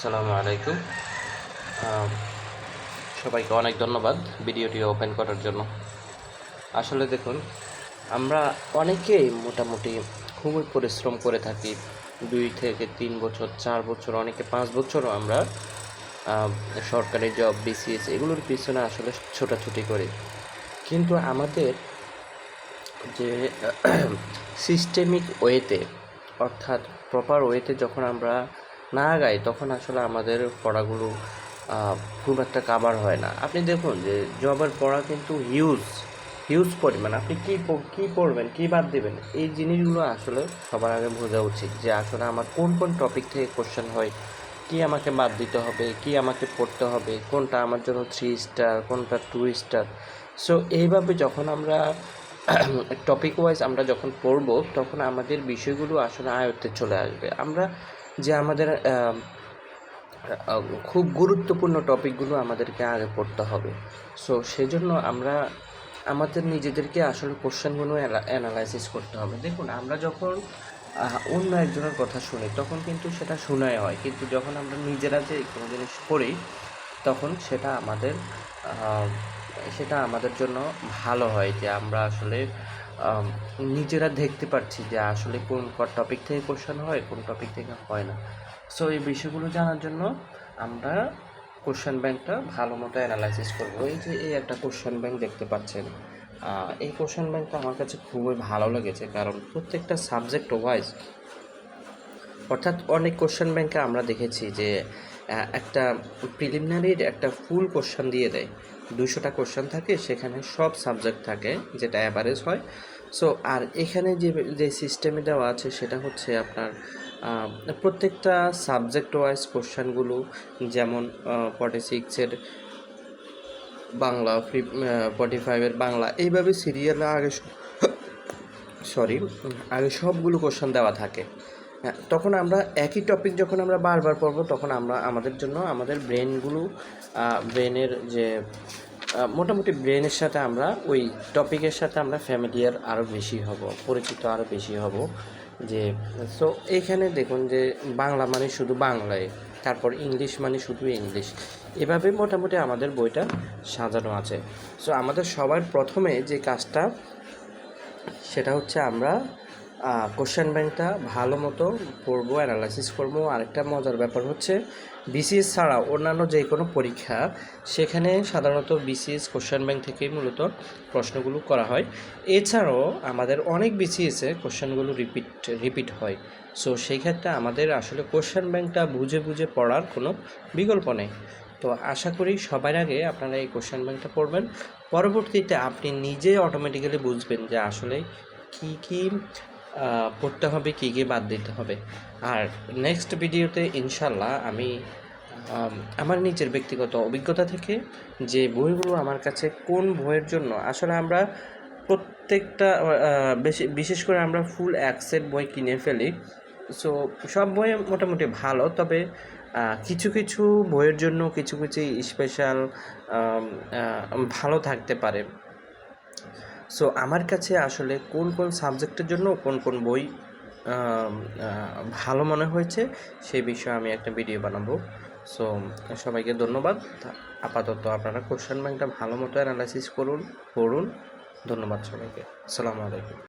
আসসালামু আলাইকুম। আহ, সবাইকে অনেক ধন্যবাদ ভিডিওটি ওপেন করার জন্য। আসলে দেখুন, আমরা অনেকেই মোটামুটি খুবই পরিশ্রম করে থাকি। 2 থেকে 3 বছর, 4 বছর, অনেকে 5 বছরও আমরা আহ, সরকারি জব, বিসিএস এগুলোর পিছনে আসলে ছোটাছুটি করি। কিন্তু আমাদের যে সিস্টেমিক ওয়েতে, অর্থাৎ প্রপার ওয়েতে যখন আমরা না আগাই, তখন আসলে আমাদের পড়াগুলো খুব একটা কাভার হয় না। আপনি দেখুন যে জবের পড়া কিন্তু হিউজ হিউজ পরিমাণ। আপনি কী পড়বেন, কী বাদ দেবেন, এই জিনিসগুলো আসলে সবার আগে বোঝা উচিত যে আসলে আমার কোন কোন টপিক থেকে কোশ্চেন হয়, কি আমাকে বাদ দিতে হবে, কি আমাকে পড়তে হবে, কোনটা আমার জন্য 3 স্টার, কোনটা 2 স্টার। সো এইভাবে যখন আমরা টপিক ওয়াইজ আমরা যখন পড়ব, তখন আমাদের বিষয়গুলো আসলে আয়ত্তে চলে আসবে। আমরা যে আমাদের খুব গুরুত্বপূর্ণ টপিকগুলো আমাদেরকে আগে পড়তে হবে। সো সেজন্য আমরা আমাদের নিজেদেরকে আসলে কোশ্চেনগুলো অ্যানালাইসিস করতে হবে। দেখুন, আমরা যখন অন্য একজনের কথা শুনি, তখন কিন্তু সেটা শোনাই হয়, কিন্তু যখন আমরা নিজেরা যে কোনো জিনিস করি, তখন সেটা আমাদের জন্য ভালো হয় যে আমরা আসলে নিজেরা দেখতে পাচ্ছি যে আসলে কোন টপিক থেকে কোশ্চেন হয়, কোন টপিক থেকে হয় না। সো এই বিষয়গুলো জানার জন্য আমরা কোশ্চেন ব্যাংকটা ভালো মতো অ্যানালাইসিস করবো। এই যে এই একটা কোশ্চেন ব্যাংক দেখতে পাচ্ছেন, এই কোশ্চেন ব্যাংকটা আমার কাছে খুবই ভালো লেগেছে, কারণ প্রত্যেকটা সাবজেক্ট ওয়াইজ, অর্থাৎ অনেক কোশ্চেন ব্যাংকে আমরা দেখেছি যে একটা প্রিলিমিনারির একটা ফুল কোশ্চেন দিয়ে দেয়। 200টা কোশ্চেন থাকে, সেখানে সব সাবজেক্ট থাকে, যেটা অ্যাভারেজ হয়। সো আর এখানে যে সিস্টেমে দেওয়া আছে, সেটা হচ্ছে আপনার প্রত্যেকটা সাবজেক্ট ওয়াইজ কোশ্চেনগুলো, যেমন 46-এর বাংলা, 45-এর বাংলা, এইভাবে সিরিয়ালে আগে সবগুলো কোশ্চেন দেওয়া থাকে। হ্যাঁ, তখন আমরা একই টপিক যখন আমরা বারবার পড়বো, তখন আমরা আমাদের জন্য আমাদের ব্রেনের যে মোটামুটি ব্রেনের সাথে আমরা ওই টপিকের সাথে আমরা ফ্যামিলিয়ার আরও বেশি হব, পরিচিত আরও বেশি হব। যে সো এইখানে দেখুন যে বাংলা মানে শুধু বাংলায়, তারপর ইংলিশ মানে শুধু ইংলিশ, এভাবে মোটামুটি আমাদের বইটা সাজানো আছে। সো আমাদের সবার প্রথমে যে কাজটা, সেটা হচ্ছে আমরা কোশ্চেন ব্যাংকটা ভালো মতো পড়বো, অ্যানালাইসিস করবো। আরেকটা মজার ব্যাপার হচ্ছে, বিসিএস ছাড়াও অন্যান্য যে কোনো পরীক্ষা, সেখানে সাধারণত বিসিএস কোশ্চেন ব্যাংক থেকেই মূলত প্রশ্নগুলো করা হয়। এছাড়াও আমাদের অনেক বিসিএসে কোশ্চেনগুলো রিপিট হয়। সো সেই ক্ষেত্রে আমাদের আসলে কোশ্চেন ব্যাংকটা বুঝে বুঝে পড়ার কোনো বিকল্প নেই। তো আশা করি সবার আগে আপনারা এই কোশ্চেন ব্যাংকটা পড়বেন। পরবর্তীতে আপনি নিজে অটোমেটিক্যালি বুঝবেন যে আসলে কী পড়তে হবে, কী বাদ দিতে হবে। আর নেক্সট ভিডিওতে ইনশাল্লাহ আমি আমার নিজের ব্যক্তিগত অভিজ্ঞতা থেকে যে বইগুলো আমার কাছে, কোন বইয়ের জন্য আসলে আমরা প্রত্যেকটা বিশেষ করে আমরা ফুল অ্যাক্সেট বই কিনে ফেলি। সো সব বই মোটামুটি ভালো, তবে কিছু কিছু বইয়ের জন্য কিছু কিছু স্পেশাল ভালো থাকতে পারে। সো আমার কাছে আসলে কোন কোন সাবজেক্টের জন্য কোন কোন বই ভালো মনে হয়েছে, সেই বিষয়ে আমি একটা ভিডিও বানাবো। সো সবাইকে ধন্যবাদ। আপাতত আপনারা কোশ্চেন ব্যাংকটা ভালো মতো অ্যানালাইসিস করুন, পড়ুন। ধন্যবাদ সবাইকে। আসসালামু আলাইকুম।